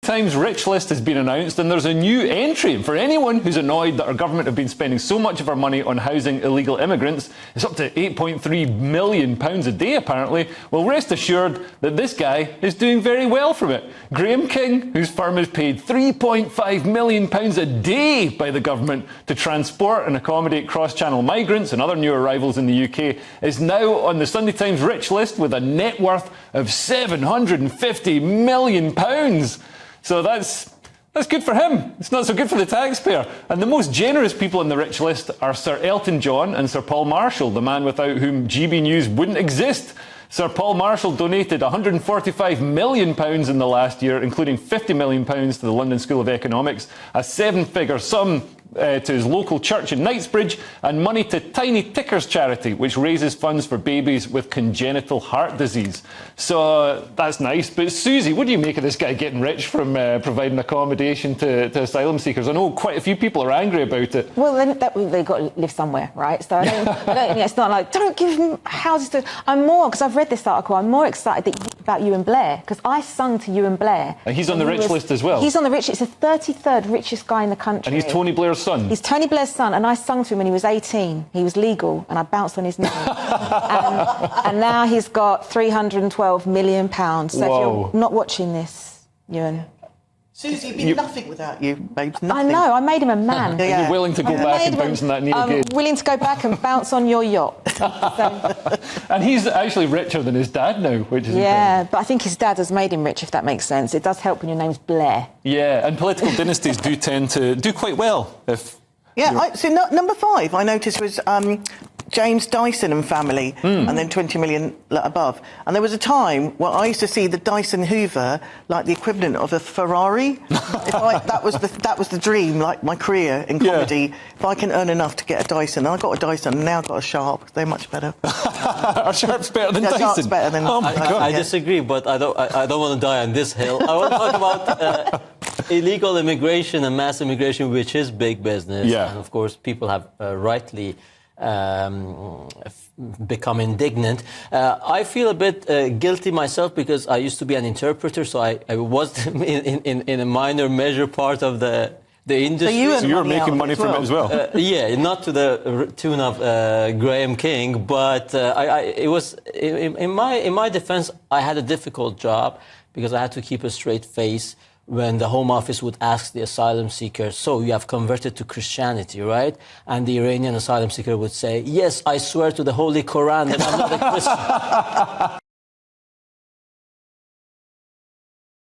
Times rich list has been announced, and there's a new entry for anyone who's annoyed that our government have been spending so much of our money on housing illegal immigrants. It's up to £8.3 million a day, apparently. Well, rest assured that this guy is doing very well from it. Graham King, whose firm is paid £3.5 million a day by the government to transport and accommodate cross-channel migrants and other new arrivals in the UK, is now on the Sunday Times rich list with a net worth of £750 million. So that's good for him. It's not so good for the taxpayer. And the most generous people on the rich list are Sir Elton John and Sir Paul Marshall, the man without whom GB News wouldn't exist. Sir Paul Marshall donated £145 million in the last year, including £50 million to the London School of Economics, a seven-figure sum to his local church in Knightsbridge, and money to Tiny Tickers charity, which raises funds for babies with congenital heart disease. So that's nice. But Susie, what do you make of this guy getting rich from providing accommodation to asylum seekers? I know quite a few people are angry about it. Well, then they've got to live somewhere, right? So it's not like, don't give them houses to... I'm more, because I've read this article, I'm more excited about Ewan Blair, because I sung to Ewan Blair. And he's on the rich list as well. He's on the rich, it's the 33rd richest guy in the country. And he's Tony Blair's son. He's Tony Blair's son, and I sung to him when he was 18. He was legal, and I bounced on his name. and now he's got £312 million. So Whoa. if you're not watching this, Ewan... Susie, you'd be nothing without you, babes. Nothing. I know, I made him a man. Yeah. You're willing to go back and bounce on that knee again? I'm willing to go back and bounce on your yacht. So. And he's actually richer than his dad now, which is incredible. But I think his dad has made him rich, if that makes sense. It does help when your name's Blair. Yeah, and political dynasties do tend to do quite well. So number 5, I noticed, was James Dyson and family, and then 20 million above. And there was a time where I used to see the Dyson Hoover like the equivalent of a Ferrari. That was the dream, like my career in comedy. Yeah. If I can earn enough to get a Dyson, and I got a Dyson, and now I've got a Sharp. They're much better. Are Sharp's better than Dyson? Sharp's better than. Oh my God! I disagree, but I don't want to die on this hill. I want to talk about illegal immigration and mass immigration, which is big business. Yeah. And of course, people have rightly become indignant. I feel a bit guilty myself because I used to be an interpreter, so I was in a minor measure part of the industry. So you're making money from it as well? Yeah, not to the tune of Graham King, but it was in my defense. I had a difficult job because I had to keep a straight face when the Home Office would ask the asylum seeker, so you have converted to Christianity, right? And the Iranian asylum seeker would say, yes, I swear to the Holy Quran that I'm not a Christian.